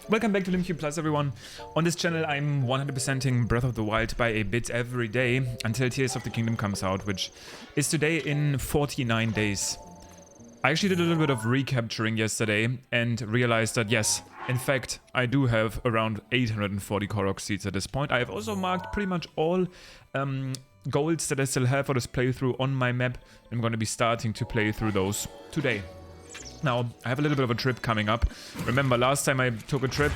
Welcome back to LimQ Plus, everyone. On this channel, I'm 100%ing Breath of the Wild by a bit every day until Tears of the Kingdom comes out, which is today in 49 days. I actually did a little bit of recapturing yesterday and realized that yes, in fact, I do have around 840 Korok seeds at this point. I have also marked pretty much all golds that I still have for this playthrough on my map. I'm going to be starting to play through those today. Now, I have a little bit of a trip coming up. Remember, last time I took a trip,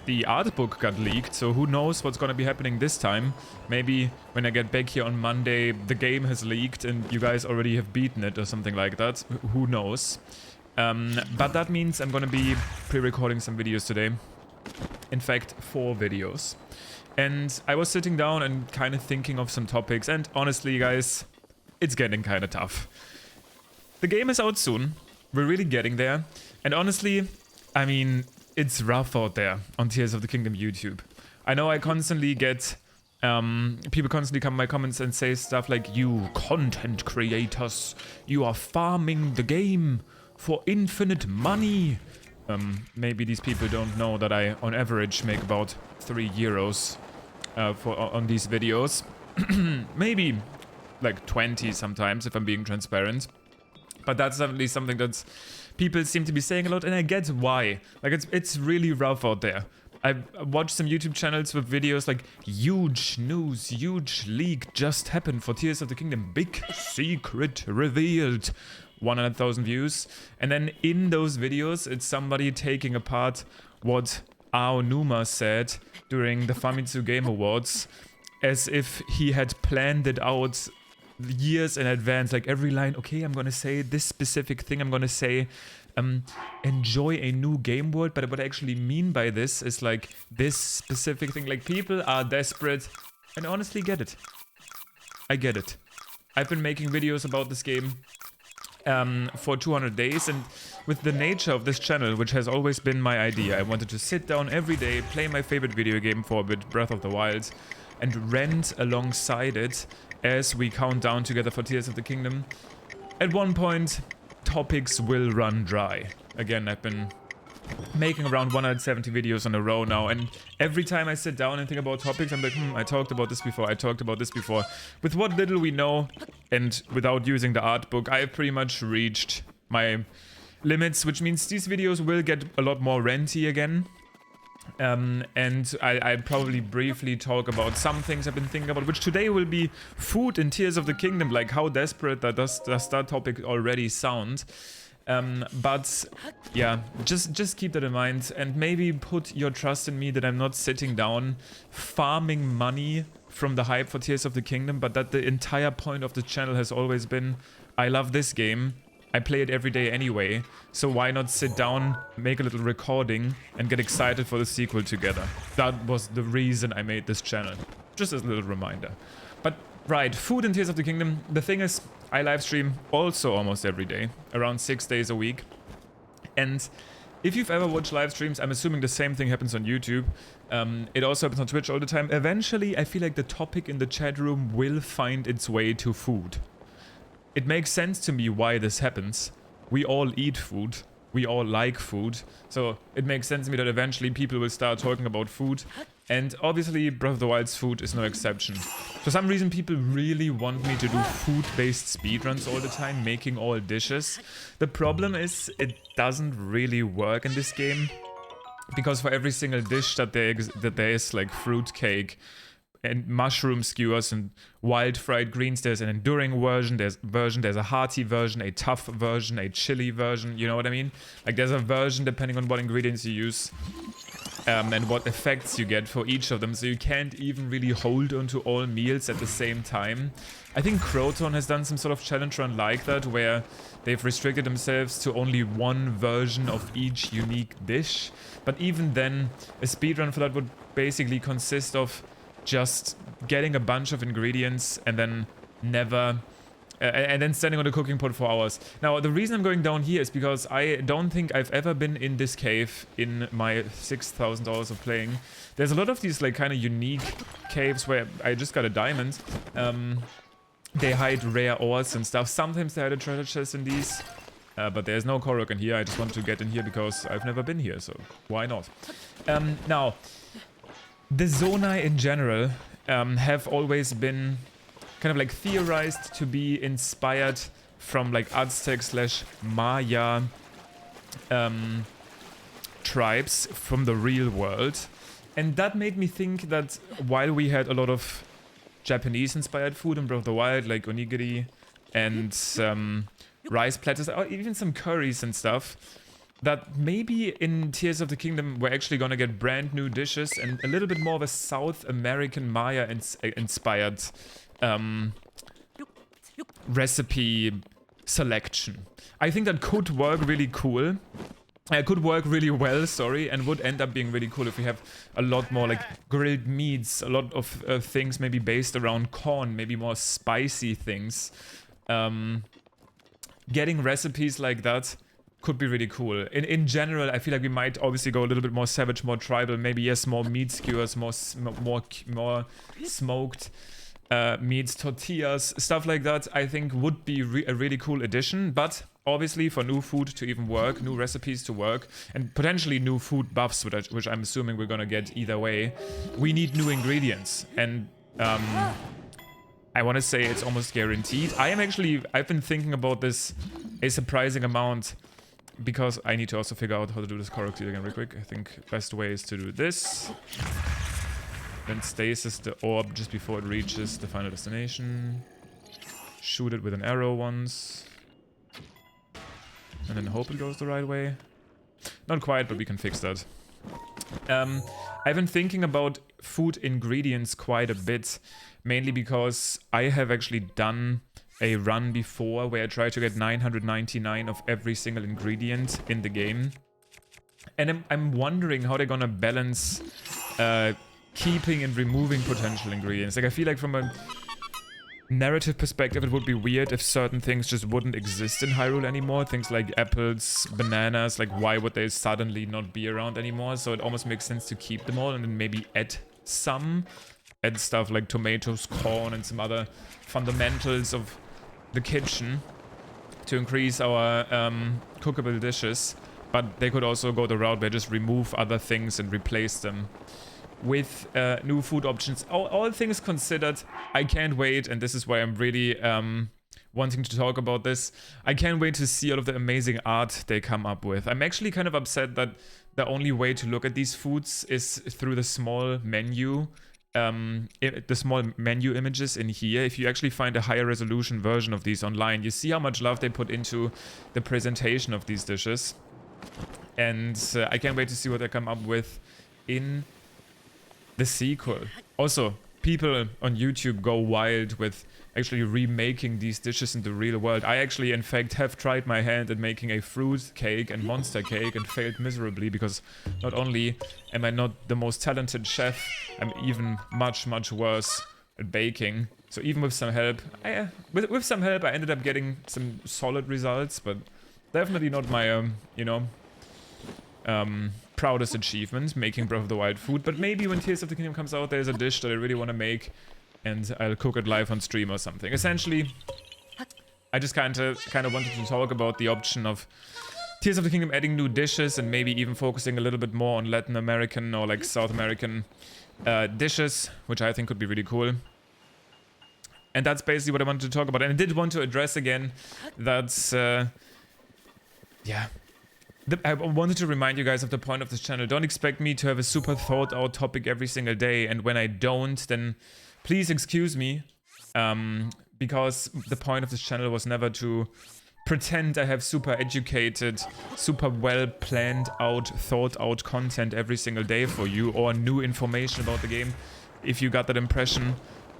the art book got leaked, so who knows what's gonna be happening this time. Maybe when I get back here on Monday, the game has leaked and you guys already have beaten it or something like that. Who knows? But that means I'm gonna be pre-recording some videos today. In fact, 4 videos. And I was sitting down and kind of thinking of some topics, and honestly, guys, it's getting kind of tough. The game is out soon. We're really getting there, and honestly, I mean, it's rough out there on Tears of the Kingdom YouTube. I know I constantly get, people constantly come in my comments and say stuff like, you content creators, you are farming the game for infinite money. Maybe these people don't know that I, on average, make about €3 on these videos. Maybe like 20 sometimes, if I'm being transparent. But that's definitely something that people seem to be saying a lot, and I get why. Like, it's really rough out there. I've watched some YouTube channels with videos like, huge news, huge leak just happened for Tears of the Kingdom, big secret revealed, 100,000 views. And then in those videos, it's somebody taking apart what Aonuma said during the Famitsu Game Awards, as if he had planned it out years in advance, like every line, okay, I'm gonna say this specific thing, I'm gonna say enjoy a new game world, but what I actually mean by this is like this specific thing. Like, people are desperate, and I honestly get it. I get it. I've been making videos about this game for 200 days, and with the nature of this channel, which has always been my idea, I wanted to sit down every day, play my favorite video game for a bit, Breath of the Wild, and rant alongside it as we count down together for Tears of the Kingdom. At one point, topics will run dry. Again, I've been making around 170 videos in a row now, and every time I sit down and think about topics, I'm like, I talked about this before, I talked about this before. With what little we know, and without using the art book, I have pretty much reached my limits, which means these videos will get a lot more ranty again. And I'll probably briefly talk about some things I've been thinking about, which today will be food in Tears of the Kingdom. Like, how desperate does that topic already sound? But yeah, just keep that in mind, and maybe put your trust in me that I'm not sitting down farming money from the hype for Tears of the Kingdom, but that the entire point of the channel has always been, I love this game, I play it every day anyway, so why not sit down, make a little recording, and get excited for the sequel together. That was the reason I made this channel. Just as a little reminder. But, right, food in Tears of the Kingdom. The thing is, I live stream also almost every day, around 6 days a week. And if you've ever watched live streams, I'm assuming the same thing happens on YouTube. It also happens on Twitch all the time. Eventually, I feel like the topic in the chat room will find its way to food. It makes sense to me why this happens. We all eat food. We all like food. So it makes sense to me that eventually people will start talking about food. And obviously Breath of the Wild's food is no exception. For some reason, people really want me to do food-based speedruns all the time, making all dishes. The problem is, it doesn't really work in this game. Because for every single dish that there is, like fruit cake, and mushroom skewers and wild fried greens, there's an enduring version, there's a hearty version, a tough version, a chili version, you know what I mean? Like, there's a version depending on what ingredients you use, and what effects you get for each of them, so you can't even really hold onto all meals at the same time. I think Croton has done some sort of challenge run like that, where they've restricted themselves to only one version of each unique dish, but even then, a speedrun for that would basically consist of just getting a bunch of ingredients and then and then standing on the cooking pot for hours. Now, the reason I'm going down here is because I don't think I've ever been in this cave in my 6,000 hours of playing. There's a lot of these like kind of unique caves where I just got a diamond. They hide rare ores and stuff. Sometimes they hide a treasure chest in these. But there's no Korok in here. I just want to get in here because I've never been here, so why not? Now, the Zonai in general have always been kind of like theorized to be inspired from like Aztec / Maya tribes from the real world. And that made me think that while we had a lot of Japanese-inspired food in Breath of the Wild, like onigiri and rice platters, or even some curries and stuff, that maybe in Tears of the Kingdom we're actually gonna get brand new dishes and a little bit more of a South American Maya-inspired recipe selection. I think that could work really cool. Could work really well, sorry, and would end up being really cool if we have a lot more like grilled meats, a lot of things maybe based around corn, maybe more spicy things. Getting recipes like that could be really cool. In general, I feel like we might obviously go a little bit more savage, more tribal, maybe yes, more meat skewers, more smoked meats, tortillas, stuff like that. I think would be a really cool addition, but obviously for new food to even work, new recipes to work, and potentially new food buffs, which I'm assuming we're gonna get either way, we need new ingredients. And I want to say it's almost guaranteed. I've been thinking about this a surprising amount because I need to also figure out how to do this correctly again real quick. I think best way is to do this. Then stasis the orb just before it reaches the final destination. Shoot it with an arrow once. And then hope it goes the right way. Not quite, but we can fix that. I've been thinking about food ingredients quite a bit, mainly because I have actually done a run before where I tried to get 999 of every single ingredient in the game. And I'm wondering how they're gonna balance keeping and removing potential ingredients. Like, I feel like from a narrative perspective, it would be weird if certain things just wouldn't exist in Hyrule anymore. Things like apples, bananas, like why would they suddenly not be around anymore? So it almost makes sense to keep them all and then maybe add some. Add stuff like tomatoes, corn, and some other fundamentals of the kitchen to increase our cookable dishes. But they could also go the route where just remove other things and replace them with new food options. All things considered, I can't wait, and this is why I'm really wanting to talk about this. I can't wait to see all of the amazing art they come up with. I'm actually kind of upset that the only way to look at these foods is through the small menu, the small menu images in here. If you actually find a higher resolution version of these online, you see how much love they put into the presentation of these dishes. And I can't wait to see what they come up with in the sequel. Also, people on YouTube go wild with actually remaking these dishes in the real world. I actually, in fact, have tried my hand at making a fruit cake and monster cake and failed miserably because not only am I not the most talented chef, I'm even much, much worse at baking. So even with some help, I ended up getting some solid results, but definitely not my, proudest achievement, making Breath of the Wild food. But maybe when Tears of the Kingdom comes out, there's a dish that I really want to make, and I'll cook it live on stream or something. Essentially, I just kind of wanted to talk about the option of Tears of the Kingdom adding new dishes and maybe even focusing a little bit more on Latin American or like South American dishes, which I think could be really cool. And that's basically what I wanted to talk about. And I did want to address again that, yeah. I wanted to remind you guys of the point of this channel. Don't expect me to have a super thought out topic every single day, and when I don't, then please excuse me, because the point of this channel was never to pretend I have super educated, super well planned out, thought out content every single day for you, or new information about the game. If you got that impression,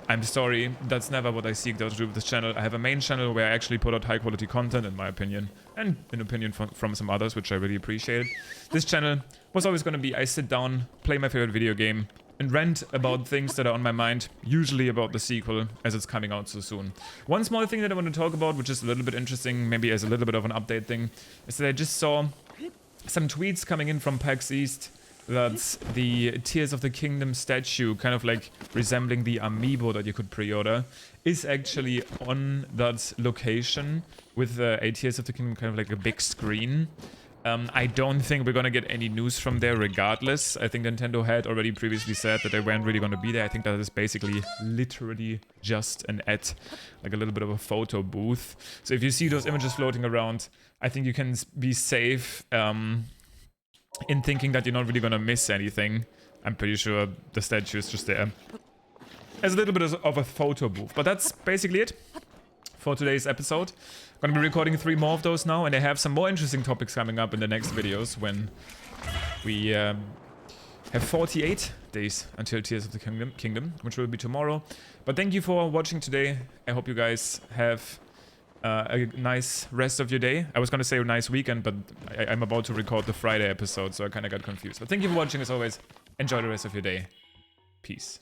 I'm sorry, that's never what I seek to do with this channel. I have a main channel where I actually put out high quality content, in my opinion, and in opinion from some others, which I really appreciate. This channel was always going to be I sit down, play my favorite video game, and rant about things that are on my mind, usually about the sequel, as it's coming out so soon. One small thing that I want to talk about, which is a little bit interesting, maybe as a little bit of an update thing, is that I just saw some tweets coming in from PAX East that the Tears of the Kingdom statue, kind of like resembling the amiibo that you could pre-order, is actually on that location with a Tears of the Kingdom kind of like a big screen. I don't think we're gonna get any news from there regardless. I think Nintendo had already previously said that they weren't really gonna be there. I think that is basically literally just an ad, like a little bit of a photo booth. So if you see those images floating around, I think you can be safe in thinking that you're not really gonna miss anything. I'm pretty sure the statue is just there as a little bit of a photo booth. But that's basically it for today's episode. Gonna be recording 3 more of those now, and I have some more interesting topics coming up in the next videos when we have 48 days until Tears of the Kingdom, which will be tomorrow. But thank you for watching today. I hope you guys have a nice rest of your day. I was gonna say a nice weekend, but I'm about to record the Friday episode, so I kind of got confused. But thank you for watching as always. Enjoy the rest of your day. Peace.